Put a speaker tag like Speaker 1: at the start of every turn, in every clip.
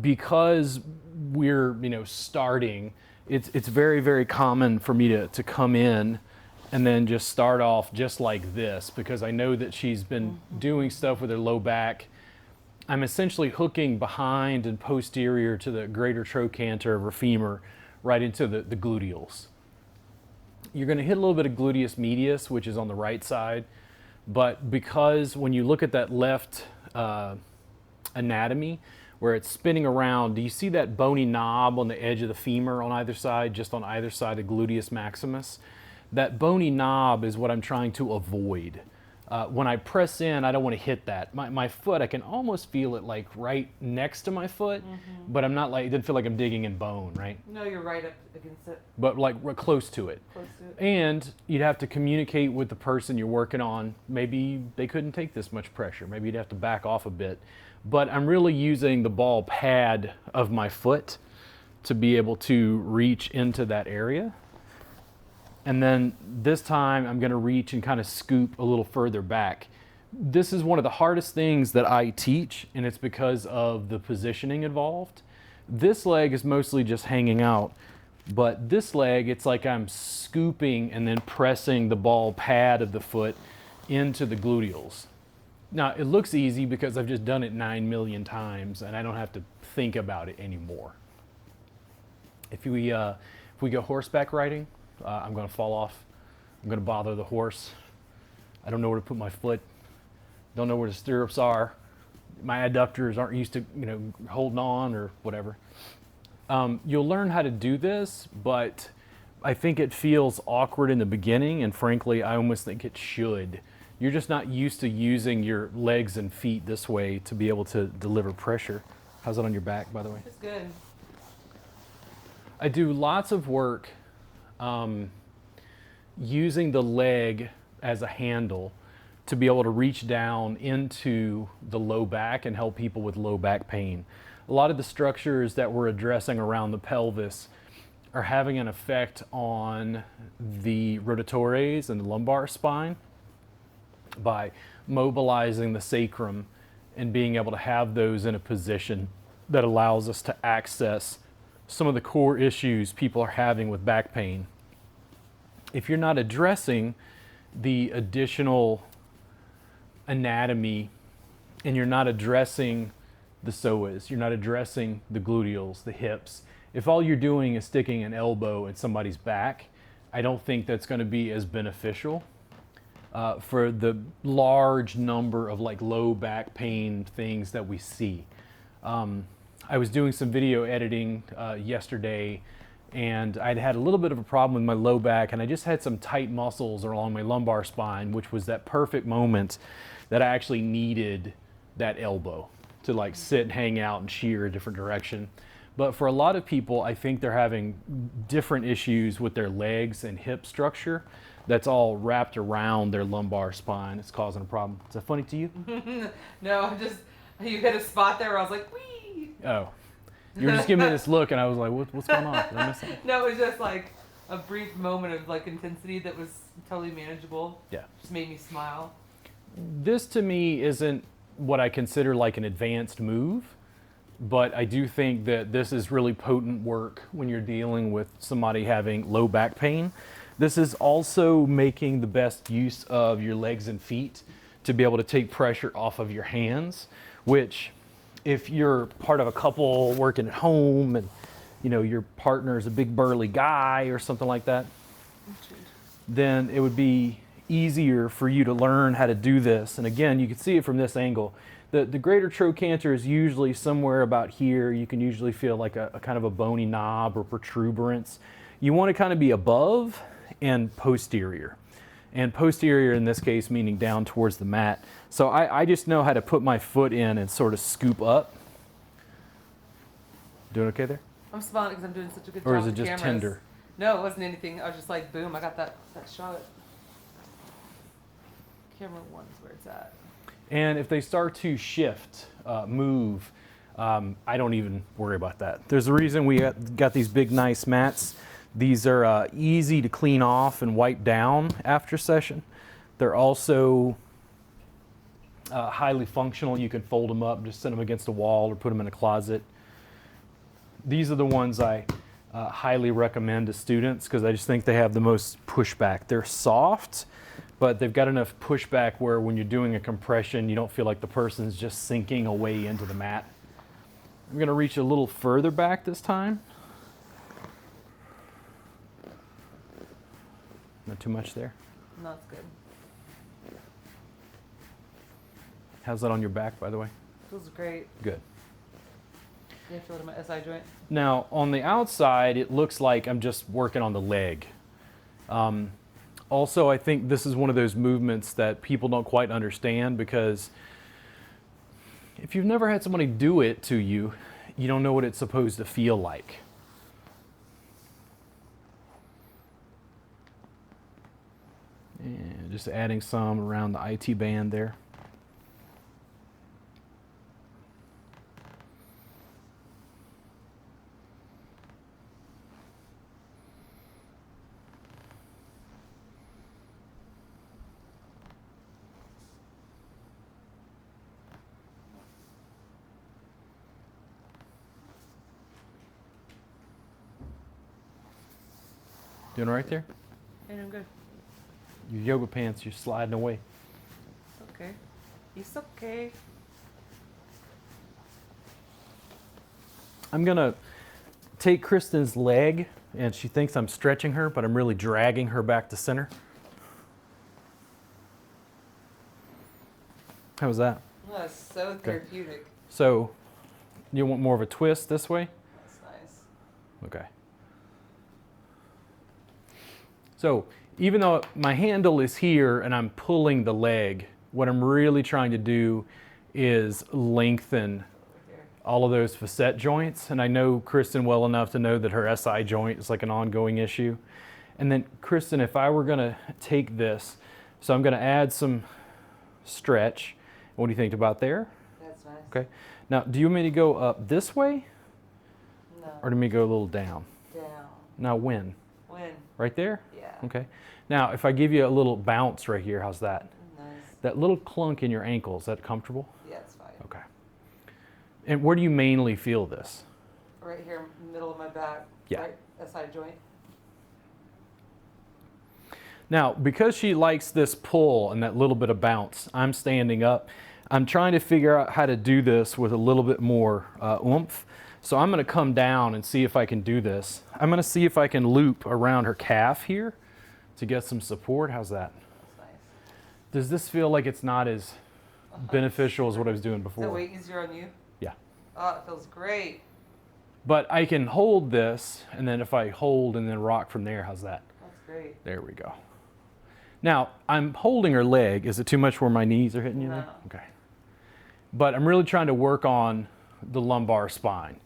Speaker 1: because we're, starting, it's very, very common for me to come in and then just start off just like this, because I know that she's been doing stuff with her low back. I'm essentially hooking behind and posterior to the greater trochanter of her femur right into the gluteals. You're going to hit a little bit of gluteus medius, which is on the right side, but because when you look at that left anatomy where it's spinning around, do you see that bony knob on the edge of the femur on either side, just on either side of gluteus maximus? That bony knob is what I'm trying to avoid. When I press in, I don't want to hit that. My foot, I can almost feel it like right next to my foot, but I'm not like, it doesn't feel like I'm digging in bone, right?
Speaker 2: No, you're right up against it.
Speaker 1: But like we're close to it.
Speaker 2: Close to it.
Speaker 1: And you'd have to communicate with the person you're working on. Maybe they couldn't take this much pressure. Maybe you'd have to back off a bit. But I'm really using the ball pad of my foot to be able to reach into that area. And then this time I'm going to reach and kind of scoop a little further back. This is one of the hardest things that I teach, and it's because of the positioning involved. This leg is mostly just hanging out, but this leg, it's like I'm scooping and then pressing the ball pad of the foot into the gluteals. Now, it looks easy because I've just done it 9 million times and I don't have to think about it anymore. If we go horseback riding, I'm going to fall off. I'm going to bother the horse. I don't know where to put my foot. Don't know where the stirrups are. My adductors aren't used to, holding on or whatever. You'll learn how to do this, but I think it feels awkward in the beginning, and frankly, I almost think it should. You're just not used to using your legs and feet this way to be able to deliver pressure. How's it on your back, by the way?
Speaker 2: It's good.
Speaker 1: I do lots of work using the leg as a handle to be able to reach down into the low back and help people with low back pain. A lot of the structures that we're addressing around the pelvis are having an effect on the rotatores and the lumbar spine by mobilizing the sacrum and being able to have those in a position that allows us to access some of the core issues people are having with back pain. If you're not addressing the additional anatomy and you're not addressing the psoas, you're not addressing the gluteals, the hips, if all you're doing is sticking an elbow in somebody's back, I don't think that's going to be as beneficial for the large number of like low back pain things that we see. I was doing some video editing yesterday, and I'd had a little bit of a problem with my low back, and I just had some tight muscles along my lumbar spine, which was that perfect moment that I actually needed that elbow to like sit and hang out and shear a different direction. But for a lot of people, I think they're having different issues with their legs and hip structure that's all wrapped around their lumbar spine. It's causing a problem. Is that funny to you?
Speaker 2: No, you hit a spot there where I was like, wee!
Speaker 1: Oh. You were just giving me this look, and I was like, what's going on? Did I miss something?
Speaker 2: No, it was just like a brief moment of like intensity that was totally manageable.
Speaker 1: Yeah.
Speaker 2: Just made me smile.
Speaker 1: This to me isn't what I consider like an advanced move, but I do think that this is really potent work when you're dealing with somebody having low back pain. This is also making the best use of your legs and feet to be able to take pressure off of your hands, which if you're part of a couple working at home and your partner is a big burly guy or something like that, then it would be easier for you to learn how to do this. And again, you can see it from this angle. The greater trochanter is usually somewhere about here. You can usually feel like a kind of a bony knob or protuberance. You want to kind of be above and posterior. And posterior in this case meaning down towards the mat. So I just know how to put my foot in and sort of scoop up. Doing okay there?
Speaker 2: I'm smiling because I'm doing such a good job.
Speaker 1: Or is it
Speaker 2: with
Speaker 1: just
Speaker 2: cameras.
Speaker 1: tender?
Speaker 2: No, it wasn't anything. I was just like, boom, I got that shot. Camera 1 is where it's at.
Speaker 1: And if they start to shift, move, I don't even worry about that. There's a reason we got these big nice mats. These are easy to clean off and wipe down after session. They're also highly functional. You can fold them up, just set them against a wall or put them in a closet. these are the ones I highly recommend to students because I just think they have the most pushback. They're soft, but they've got enough pushback where when you're doing a compression, you don't feel like the person's just sinking away into the mat. I'm going to reach a little further back this time. Not too much there.
Speaker 2: No, it's good.
Speaker 1: How's that on your back, by the way?
Speaker 2: Feels great.
Speaker 1: Good.
Speaker 2: Do you feel it in my SI joint?
Speaker 1: Now, on the outside, it looks like I'm just working on the leg. Also, I think this is one of those movements that people don't quite understand because if you've never had somebody do it to you, you don't know what it's supposed to feel like. And just adding some around the IT band there. Doing all right there?
Speaker 2: Yeah, I'm good.
Speaker 1: Your yoga pants, you're sliding away.
Speaker 2: It's okay. It's okay.
Speaker 1: I'm gonna take Kristen's leg, and she thinks I'm stretching her, but I'm really dragging her back to center. How was that?
Speaker 2: That's so therapeutic.
Speaker 1: So, you want more of a twist this way?
Speaker 2: That's nice.
Speaker 1: Okay. So, even though my handle is here and I'm pulling the leg, what I'm really trying to do is lengthen all of those facet joints. And I know Kristen well enough to know that her SI joint is like an ongoing issue. And then, Kristen, if I were gonna take this, so I'm gonna add some stretch. What do you think about there?
Speaker 2: That's nice.
Speaker 1: Okay. Now, do you want me to go up this way?
Speaker 2: No.
Speaker 1: Or do you want me to go a little down?
Speaker 2: Down.
Speaker 1: Now, when?
Speaker 2: When?
Speaker 1: Right there?
Speaker 2: Yeah.
Speaker 1: Okay. Now, if I give you a little bounce right here, how's that?
Speaker 2: Nice.
Speaker 1: That little clunk in your ankle, is that comfortable?
Speaker 2: Yeah, it's fine.
Speaker 1: Okay. And where do you mainly feel this?
Speaker 2: Right here, middle of my back.
Speaker 1: Yeah.
Speaker 2: Right, SI joint.
Speaker 1: Now, because she likes this pull and that little bit of bounce, I'm standing up. I'm trying to figure out how to do this with a little bit more oomph. So I'm going to come down and see if I can do this. I'm going to see if I can loop around her calf here to get some support. How's that?
Speaker 2: That's nice.
Speaker 1: Does this feel like it's not as beneficial as what I was doing
Speaker 2: Is that
Speaker 1: before?
Speaker 2: way easier on you?
Speaker 1: Yeah.
Speaker 2: Oh, it feels great.
Speaker 1: But I can hold this, and then if I hold and then rock from there, how's that?
Speaker 2: That's great.
Speaker 1: There we go. Now, I'm holding her leg. Is it too much where my knees are hitting you there?
Speaker 2: No.
Speaker 1: Okay. But I'm really trying to work on the lumbar spine.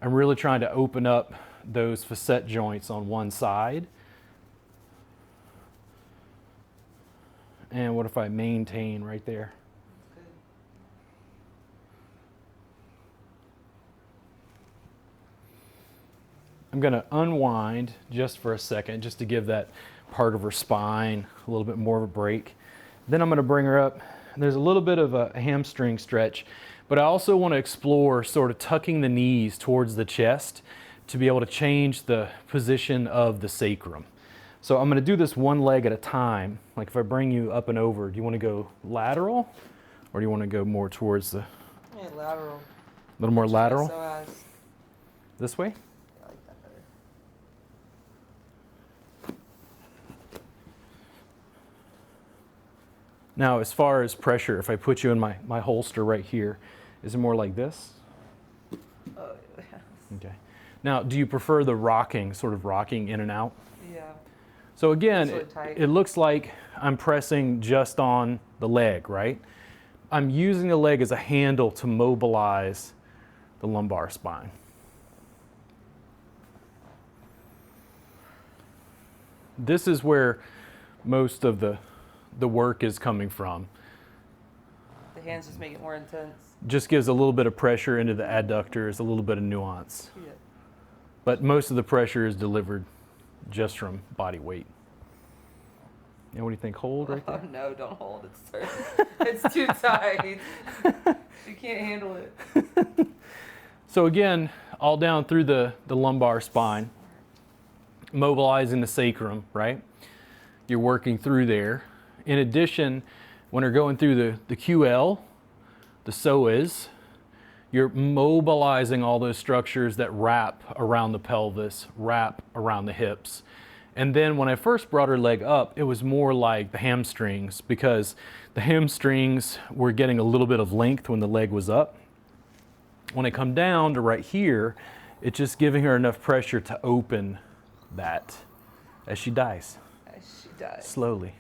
Speaker 1: I'm really trying to open up those facet joints on one side. And what if I maintain right there?
Speaker 2: That's good.
Speaker 1: I'm going to unwind just for a second, just to give that part of her spine a little bit more of a break. Then I'm going to bring her up. There's a little bit of a hamstring stretch, but I also want to explore sort of tucking the knees towards the chest to be able to change the position of the sacrum. So I'm going to do this one leg at a time. Like if I bring you up and over, do you want to go lateral or do you want to go more towards the,
Speaker 2: Yeah, lateral.
Speaker 1: a little more lateral?
Speaker 2: Psoas.
Speaker 1: This way?
Speaker 2: I like that better.
Speaker 1: Now, as far as pressure, if I put you in my holster right here, is it more like this?
Speaker 2: Oh, yeah.
Speaker 1: Okay. Now, do you prefer the rocking, sort of rocking in and out?
Speaker 2: Yeah.
Speaker 1: So again,
Speaker 2: Sort of tight.
Speaker 1: it looks like I'm pressing just on the leg, right? I'm using the leg as a handle to mobilize the lumbar spine. This is where most of the work is coming from.
Speaker 2: The hands just make it more intense.
Speaker 1: Just gives a little bit of pressure into the adductors, a little bit of nuance.
Speaker 2: Yeah.
Speaker 1: But most of the pressure is delivered just from body weight. And what do you think? Hold right
Speaker 2: Oh
Speaker 1: there?
Speaker 2: no, don't hold it, sir. It's too tight. You can't handle it.
Speaker 1: So again, all down through the lumbar spine, mobilizing the sacrum, right? You're working through there. In addition, when you're going through the QL, the psoas, you're mobilizing all those structures that wrap around the pelvis, wrap around the hips. And then when I first brought her leg up, it was more like the hamstrings, because the hamstrings were getting a little bit of length when the leg was up. When I come down to right here, it's just giving her enough pressure to open that as she dies.
Speaker 2: As she dies.
Speaker 1: Slowly.